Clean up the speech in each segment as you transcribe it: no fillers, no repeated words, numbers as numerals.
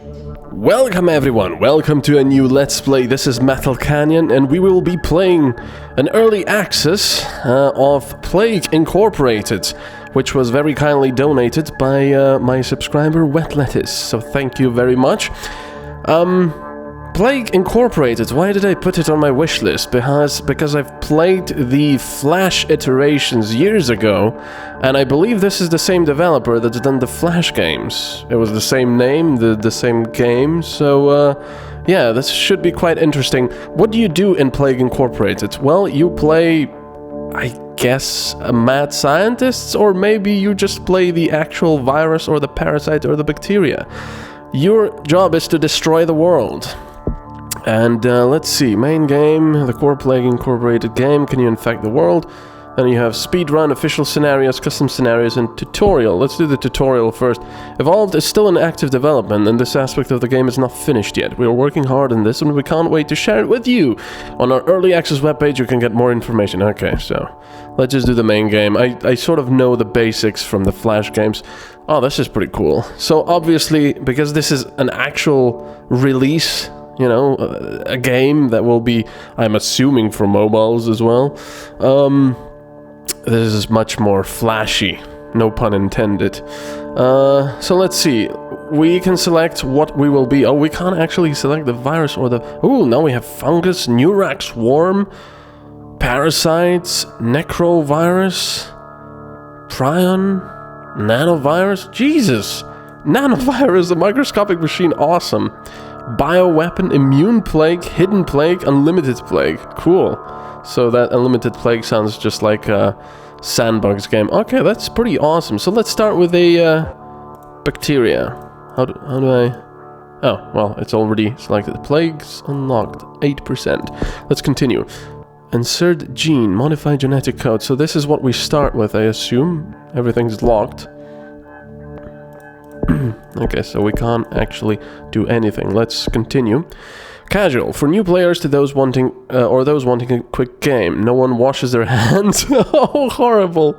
Welcome everyone, welcome to a new Let's Play. This is MetalCanyon and we will be playing an early access of Plague Incorporated, which was very kindly donated by my subscriber Wet Letice, so thank you very much. Plague Incorporated, why did I put it on my wish list? Because I've played the Flash iterations years ago, and I believe this is the same developer that's done the Flash games. It was the same name, the same game, so yeah, this should be quite interesting. What do you do in Plague Incorporated? Well, you play, I guess, a mad scientist, or maybe you just play the actual virus or the parasite or the bacteria. Your job is to destroy the world. And let's see, main game, the core Plague Incorporated game, can you infect the world? Then you have speedrun, official scenarios, custom scenarios, and tutorial. Let's do the tutorial first. Evolved is still in active development, and this aspect of the game is not finished yet. We are working hard on this, and we can't wait to share it with you. On our early access webpage, you can get more information. Okay, so let's just do the main game. I sort of know the basics from the Flash games. Oh, this is pretty cool. So obviously, because this is an actual release, you know, a game that will be, I'm assuming, for mobiles as well. This is much more flashy, no pun intended. So let's see, we can select what we will be. Oh, we can't actually select the virus or the... Oh, now we have fungus, Neurax swarm, parasites, necrovirus, prion, nanovirus. Jesus! Nanovirus, a microscopic machine, awesome. Bioweapon, immune plague, hidden plague, unlimited plague. Cool. So that unlimited plague sounds just like a sandbox game. Okay, that's pretty awesome. So let's start with a bacteria. How do I... Oh, well, it's already selected. Plagues unlocked, 8%. Let's continue. Insert gene, modify genetic code. So this is what we start with, I assume. Everything's locked. Okay, so we can't actually do anything. Let's continue. Casual, for new players to those wanting, those wanting a quick game. No one washes their hands. Oh, horrible!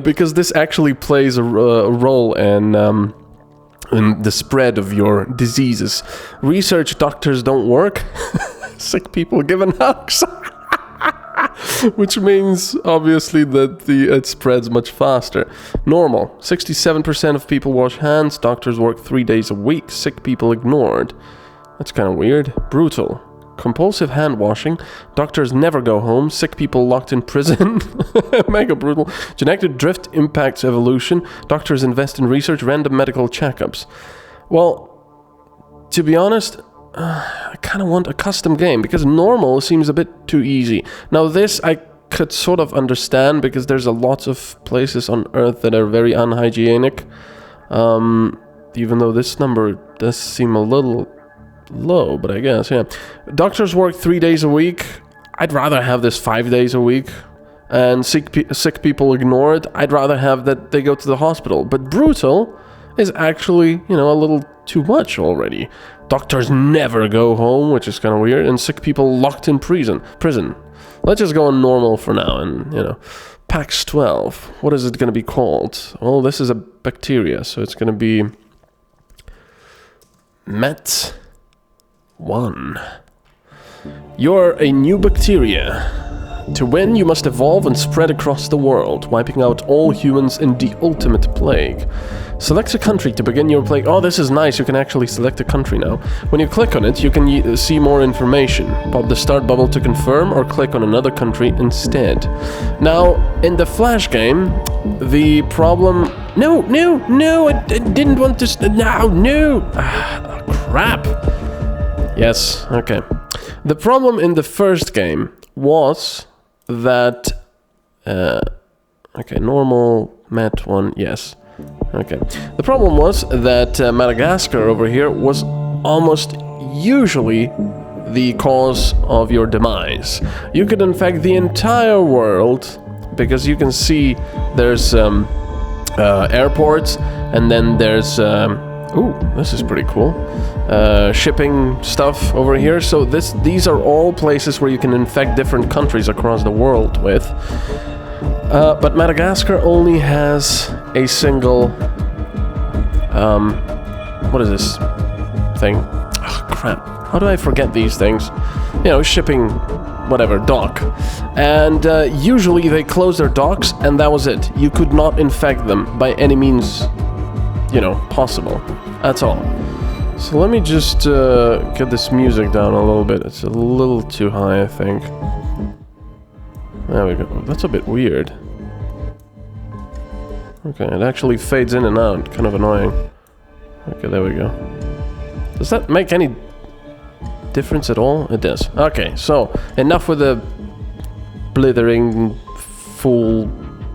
Because this actually plays a role in the spread of your diseases. Research doctors don't work. Sick people given hugs. Which means, obviously, that it spreads much faster. Normal. 67% of people wash hands. Doctors work 3 days a week. Sick people ignored. That's kind of weird. Brutal. Compulsive hand washing. Doctors never go home. Sick people locked in prison. Mega brutal. Genetic drift impacts evolution. Doctors invest in research. Random medical checkups. Well, to be honest... I kind of want a custom game, because normal seems a bit too easy. Now this I could sort of understand, because there's a lot of places on Earth that are very unhygienic. Even though this number does seem a little low, but I guess, yeah. Doctors work 3 days a week. I'd rather have this 5 days a week. And sick people ignored. I'd rather have that they go to the hospital. But brutal is actually, you know, a little too much already. Doctors never go home, which is kind of weird, and sick people locked in prison. Let's just go on normal for now, and, you know. PAX 12. What is it going to be called? Well, this is a bacteria, so it's going to be... Met 1. You're a new bacteria. To win, you must evolve and spread across the world, wiping out all humans in the ultimate plague. Select a country to begin your plague. Oh, this is nice, you can actually select a country now. When you click on it, you can see more information. Pop the start bubble to confirm, or click on another country instead. Now, in the Flash game, the problem... No, I didn't want to... No! Ah, crap! Yes, okay. The problem in the first game was... that okay, normal Met 1, yes. Okay. The problem was that Madagascar over here was almost usually the cause of your demise. You could infect the entire world, because you can see there's airports, and then there's ooh, this is pretty cool. Shipping stuff over here. So these are all places where you can infect different countries across the world with. But Madagascar only has a single... what is this thing. Oh, crap. How do I forget these things? You know, shipping, whatever, dock. And usually they close their docks, and that was it. You could not infect them by any means, you know, possible. That's all. So let me just get this music down a little bit. It's a little too high, I think. There we go. That's a bit weird. Okay, it actually fades in and out. Kind of annoying. Okay, there we go. Does that make any difference at all? It does. Okay, so enough with the blithering fool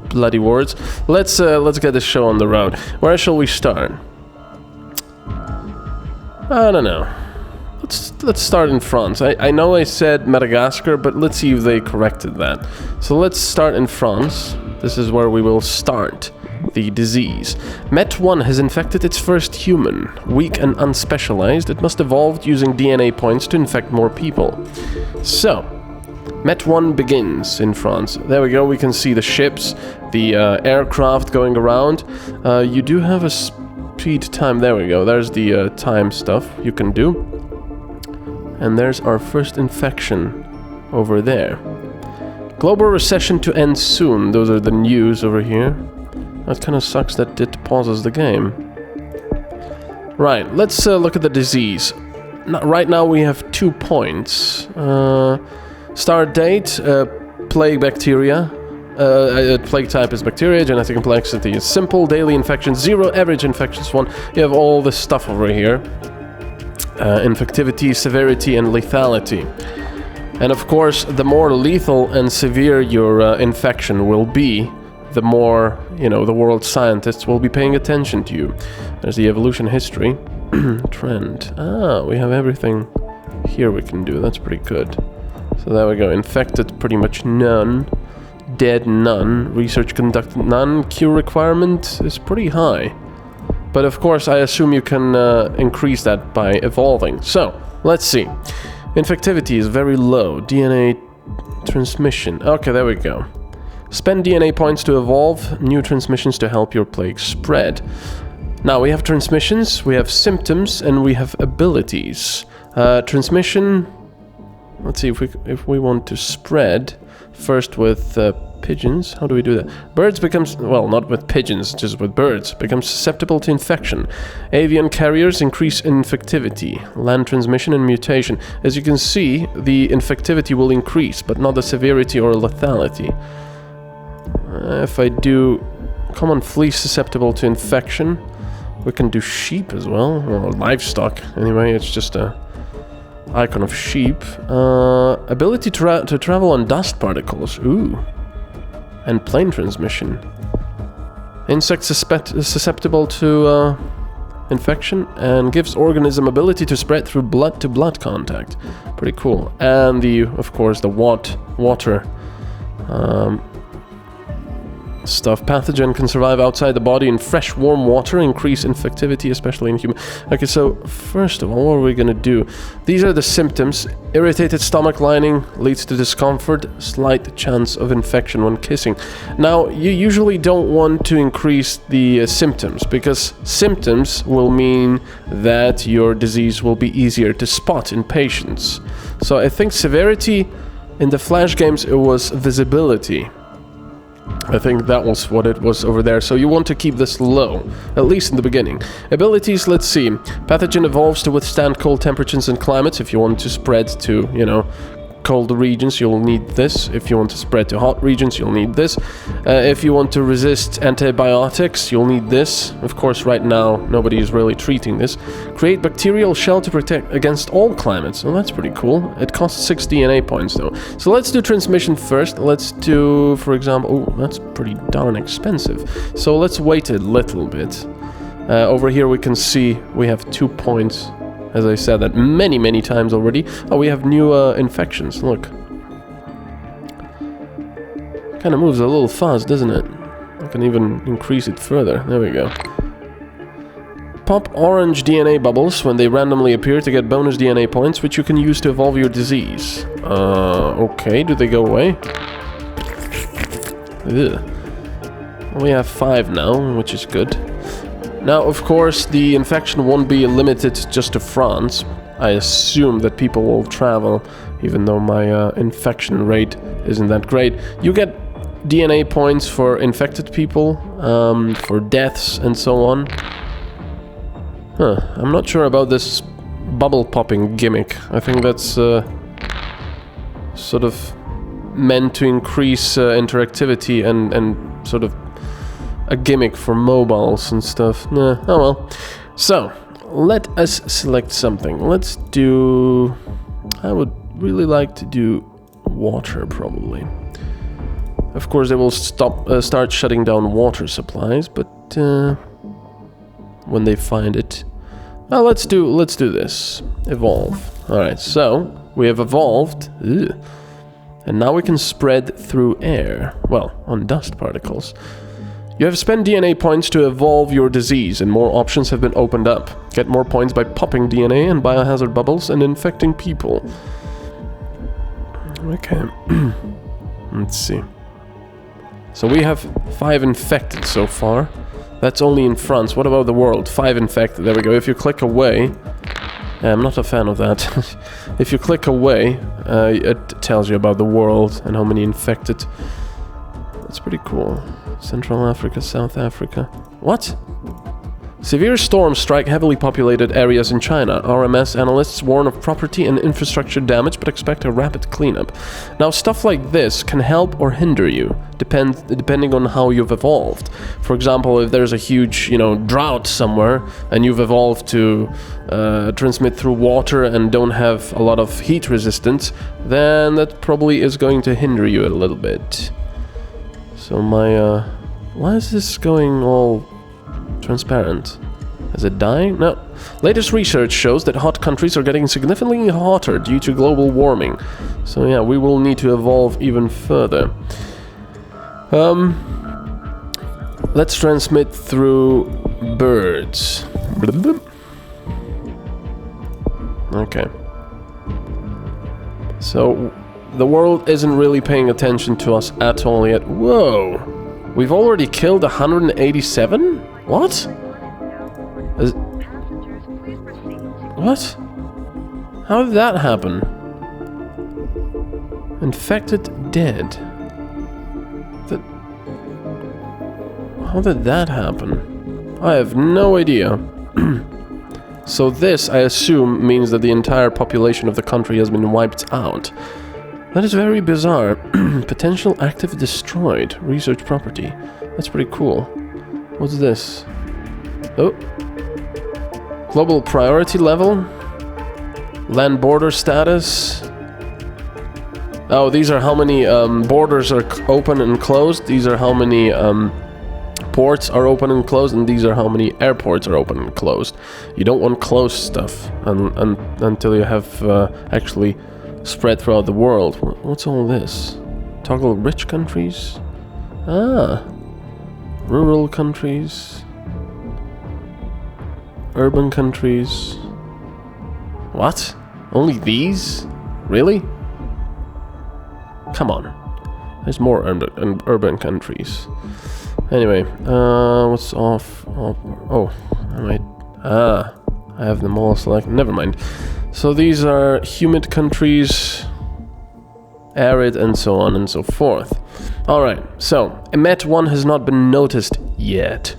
bloody words. Let's get this show on the road. Where shall we start? I don't know. Let's start in France. I know I said Madagascar, but let's see if they corrected that. So let's start in France. This is where we will start the disease. Met1 has infected its first human. Weak and unspecialized, it must evolve using DNA points to infect more people. So, Met1 begins in France. There we go, we can see the ships, the aircraft going around. You do have a speed time. There we go, there's the time stuff you can do. And there's our first infection over there. Global recession to end soon. Those are the news over here. That kind of sucks that it pauses the game. Right, let's look at the disease. Right now we have 2 points. Start date, plague bacteria. Plague type is bacteria, genetic complexity is simple, daily infections 0, average infections 1. You have all this stuff over here. Infectivity, severity, and lethality. And of course, the more lethal and severe your infection will be, the more, you know, the world's scientists will be paying attention to you. There's the evolution history. Trend. Ah, we have everything here we can do. That's pretty good. So there we go. Infected, pretty much none. Dead, none. Research conducted, none. Cure requirement is pretty high. But of course, I assume you can increase that by evolving. So, let's see. Infectivity is very low. DNA transmission. Okay, there we go. Spend DNA points to evolve new transmissions to help your plague spread. Now we have transmissions, we have symptoms, and we have abilities. Transmission. Let's see if we want to spread first with pigeons. How do we do that? Birds becomes, well, not with pigeons, just with birds, becomes susceptible to infection. Avian carriers increase infectivity. Land transmission and mutation. As you can see, the infectivity will increase, but not the severity or lethality. If I do common fleece susceptible to infection, we can do sheep as well, or livestock. Anyway, it's just a icon of sheep. Ability to travel on dust particles. Ooh. And plane transmission. Insects susceptible to infection and gives organism ability to spread through blood-to-blood contact. Pretty cool. And of course, the water stuff. Pathogen can survive outside the body in fresh, warm water, increase infectivity, especially in human. Okay, so first of all, what are we gonna do? These are the symptoms. Irritated stomach lining leads to discomfort, slight chance of infection when kissing. Now, you usually don't want to increase the symptoms, because symptoms will mean that your disease will be easier to spot in patients. So I think severity, in the Flash games, it was visibility. I think that was what it was over there. So you want to keep this low, at least in the beginning. Abilities, let's see. Pathogen evolves to withstand cold temperatures and climates. If you want to spread to, you know, cold regions, you'll need this. If you want to spread to hot regions, you'll need this. If you want to resist antibiotics, you'll need this. Of course, right now, nobody is really treating this. Create bacterial shell to protect against all climates. Well, that's pretty cool. It costs 6 DNA points, though. So let's do transmission first. Let's do, for example... Oh, that's pretty darn expensive. So let's wait a little bit. Over here, we can see we have 2 points. As I said that many times already. Oh, we have new infections, look. Kind of moves a little fast, doesn't it? I can even increase it further. There we go. Pop orange DNA bubbles when they randomly appear to get bonus DNA points, which you can use to evolve your disease. Okay, do they go away? Ugh. We have 5 now, which is good. Now, of course, the infection won't be limited just to France. I assume that people will travel, even though my infection rate isn't that great. You get DNA points for infected people, for deaths and so on. Huh, I'm not sure about this bubble popping gimmick. I think that's sort of meant to increase interactivity and sort of a gimmick for mobiles and stuff. Nah, oh well. So, let us select something. Let's do... I would really like to do water, probably. Of course, they will start shutting down water supplies, but when they find it... Well, let's do this. Evolve. Alright, so, we have evolved. Ugh. And now we can spread through air. Well, on dust particles. You have spent DNA points to evolve your disease, and more options have been opened up. Get more points by popping DNA and biohazard bubbles and infecting people. Okay. Let's see. So we have 5 infected so far. That's only in France. What about the world? 5 infected. There we go. If you click away... I'm not a fan of that. If you click away, it tells you about the world and how many infected. That's pretty cool. Central Africa, South Africa. What? Severe storms strike heavily populated areas in China. RMS analysts warn of property and infrastructure damage, but expect a rapid cleanup. Now, stuff like this can help or hinder you, depending on how you've evolved. For example, if there's a huge, drought somewhere, and you've evolved to transmit through water and don't have a lot of heat resistance, then that probably is going to hinder you a little bit. So my, why is this going all transparent? Is it dying? No. Latest research shows that hot countries are getting significantly hotter due to global warming. So yeah, we will need to evolve even further. Let's transmit through birds. Okay. So the world isn't really paying attention to us at all yet. Whoa! We've already killed 187? What? What? How did that happen? Infected, dead. How did that happen? I have no idea. So this, I assume, means that the entire population of the country has been wiped out. That is very bizarre. Potential active destroyed. Research property. That's pretty cool. What's this? Oh. Global priority level. Land border status. Oh, these are how many borders are open and closed. These are how many ports are open and closed, and these are how many airports are open and closed. You don't want closed stuff until you have actually spread throughout the world. What's all this? Toggle rich countries? Ah. Rural countries. Urban countries. What? Only these? Really? Come on. There's more urban countries. Anyway, what's off? Oh, I might... I have them all selected. Never mind. So these are humid countries, arid, and so on and so forth. Alright, so, Emet 1 has not been noticed yet.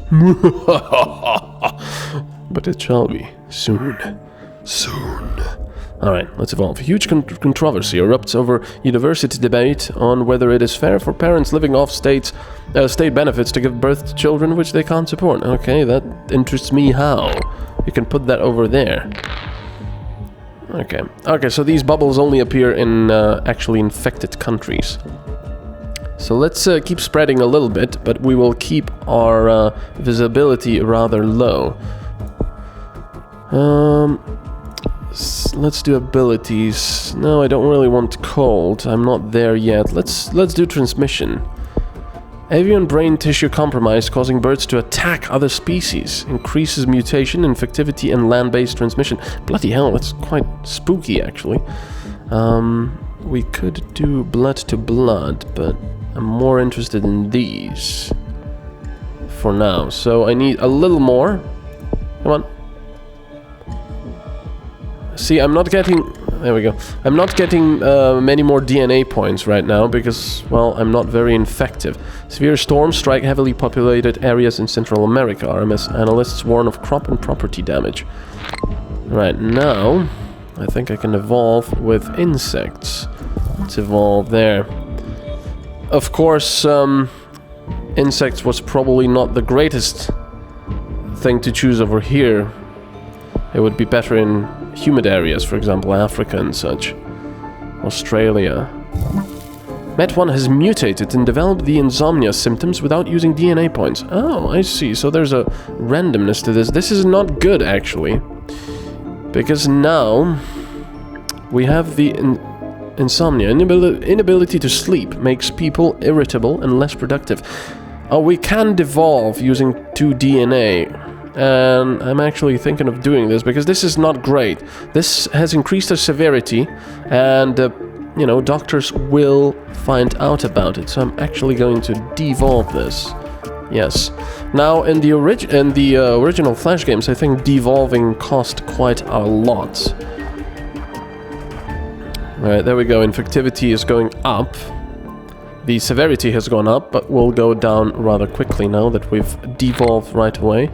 But it shall be. Soon. Soon. Alright, let's evolve. Huge controversy erupts over university debate on whether it is fair for parents living off state benefits to give birth to children which they can't support. Okay, that interests me. How? You can put that over there. Okay, so these bubbles only appear in actually infected countries. So let's keep spreading a little bit, but we will keep our visibility rather low. Let's do abilities. No, I don't really want cold. I'm not there yet. Let's do transmission. Avian brain tissue compromise causing birds to attack other species. Increases mutation, infectivity, and land-based transmission. Bloody hell, that's quite spooky, actually. We could do blood to blood, but I'm more interested in these. for now. So I need a little more. Come on. See, I'm not getting... There we go. I'm not getting many more DNA points right now because, well, I'm not very infective. Severe storms strike heavily populated areas in Central America. RMS analysts warn of crop and property damage. Right now, I think I can evolve with insects. Let's evolve there. Of course, insects was probably not the greatest thing to choose over here. It would be better in humid areas, for example, Africa and such. Australia. Met1 has mutated and developed the insomnia symptoms without using DNA points. Oh, I see. So there's a randomness to this. This is not good, actually. Because now we have the insomnia. Inability to sleep makes people irritable and less productive. Oh, we can devolve using 2 DNA. And I'm actually thinking of doing this because this is not great. This has increased the severity and, you know, doctors will find out about it. So I'm actually going to devolve this. Yes. Now, in the original Flash games, I think devolving cost quite a lot. Alright, there we go. Infectivity is going up. The severity has gone up, but will go down rather quickly now that we've devolved right away.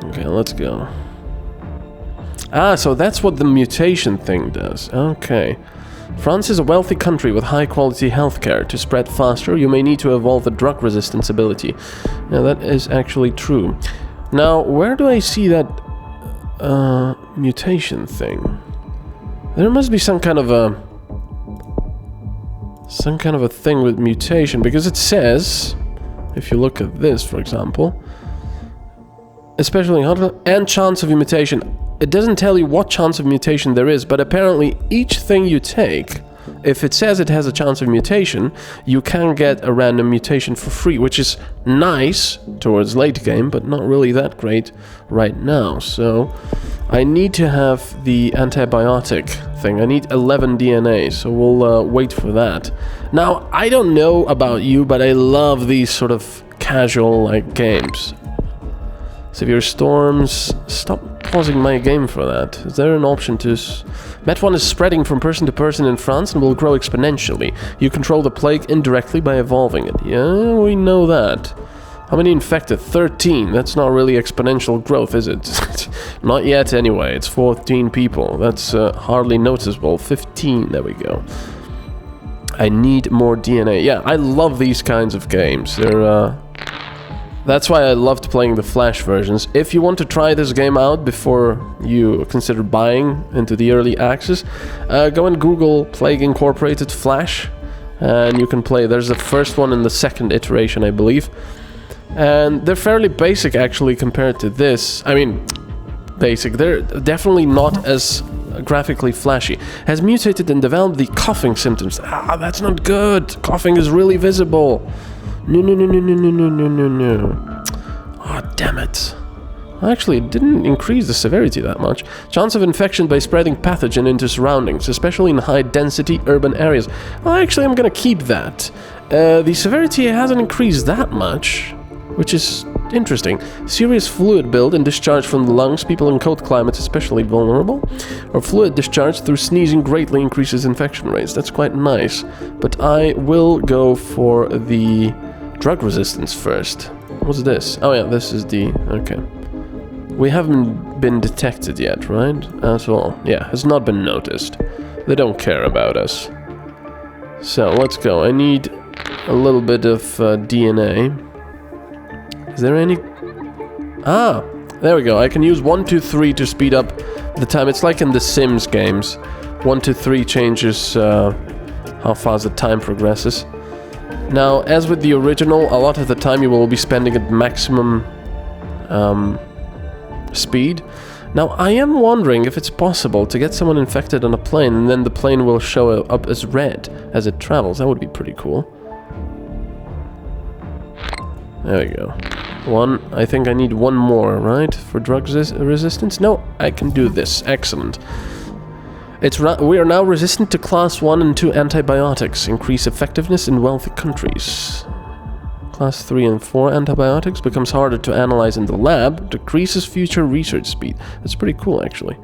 Okay, let's go. Ah, so that's what the mutation thing does. Okay. France is a wealthy country with high-quality healthcare. To spread faster, you may need to evolve the drug resistance ability. Now, that is actually true. Now, where do I see that mutation thing? There must be some kind of a thing with mutation, because it says, if you look at this, for example, especially and chance of mutation. It doesn't tell you what chance of mutation there is, but apparently each thing you take, if it says it has a chance of mutation, you can get a random mutation for free, which is nice towards late game, but not really that great right now. So I need to have the antibiotic thing. I need 11 DNA, so we'll wait for that. Now, I don't know about you, but I love these sort of casual like games. Severe storms. Stop pausing my game for that. Is there an option to... Met1 is spreading from person to person in France and will grow exponentially. You control the plague indirectly by evolving it. Yeah, we know that. How many infected? 13. That's not really exponential growth, is it? Not yet, anyway. It's 14 people. That's hardly noticeable. 15. There we go. I need more DNA. Yeah, I love these kinds of games. They're... That's why I loved playing the Flash versions. If you want to try this game out before you consider buying into the early access, go and Google Plague Incorporated Flash, and you can play. There's the first one and the second iteration, I believe. And they're fairly basic, actually, compared to this. I mean, basic. They're definitely not as graphically flashy. Has mutated and developed the coughing symptoms. Ah, that's not good. Coughing is really visible. No. Oh, damn it. Actually, it didn't increase the severity that much. Chance of infection by spreading pathogen into surroundings, especially in high-density urban areas. Well, actually, I'm gonna keep that. The severity hasn't increased that much, which is interesting. Serious fluid build and discharge from the lungs. People in cold climates especially vulnerable. Or fluid discharge through sneezing greatly increases infection rates. That's quite nice. But I will go for the drug resistance first. What's this? Oh yeah, this is the... okay. We haven't been detected yet, right? At all. Yeah, has not been noticed. They don't care about us. So, let's go. I need a little bit of DNA. Is there any... Ah! There we go. I can use 1, 2, 3 to speed up the time. It's like in the Sims games. 1, 2, 3 changes how fast the time progresses. Now, as with the original, a lot of the time you will be spending at maximum speed. Now, I am wondering if it's possible to get someone infected on a plane and then the plane will show up as red as it travels. That would be pretty cool. There we go. I think I need one more, right? For drug resistance? No, I can do this. Excellent. We are now resistant to class 1 and 2 antibiotics. Increase effectiveness in wealthy countries. class 3 and 4 antibiotics, becomes harder to analyze in the lab, decreases future research speed. That's pretty cool, actually.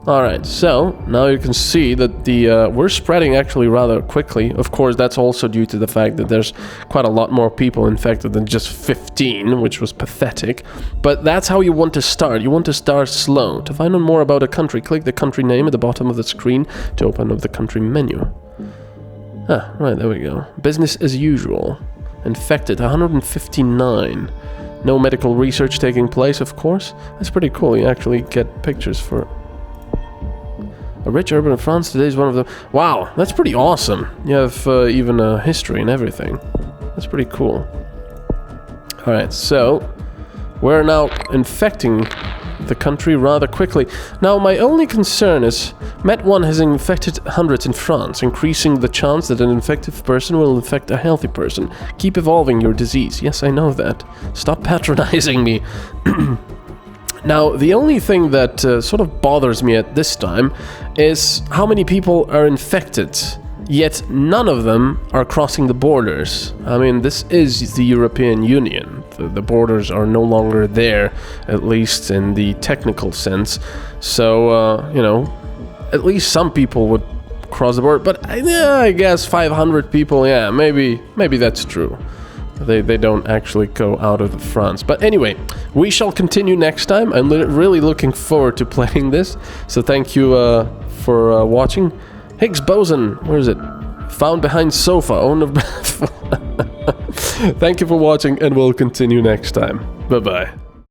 Alright, so now you can see that we're spreading actually rather quickly. Of course, that's also due to the fact that there's quite a lot more people infected than just 15, which was pathetic. But that's how you want to start. You want to start slow. To find out more about a country, click the country name at the bottom of the screen to open up the country menu. Ah, right, there we go. Business as usual. Infected, 159. No medical research taking place, of course. That's pretty cool. You actually get pictures for... A rich urban of France today is one of them. Wow, that's pretty awesome. You have even a history and everything. That's pretty cool. Alright, so we're now infecting the country rather quickly. Now, my only concern is Met1 has infected hundreds in France, increasing the chance that an infected person will infect a healthy person. Keep evolving your disease. Yes, I know that. Stop patronizing me. Now, the only thing that sort of bothers me at this time is how many people are infected, yet none of them are crossing the borders. I mean, this is the European Union. The borders are no longer there, at least in the technical sense. So, you know, at least some people would cross the border. But yeah, I guess 500 people, yeah, maybe that's true. They don't actually go out of France. But anyway, we shall continue next time. I'm really looking forward to playing this. So thank you for watching. Higgs boson, where is it? Found behind sofa. Owner. Thank you for watching, and we'll continue next time. Bye-bye.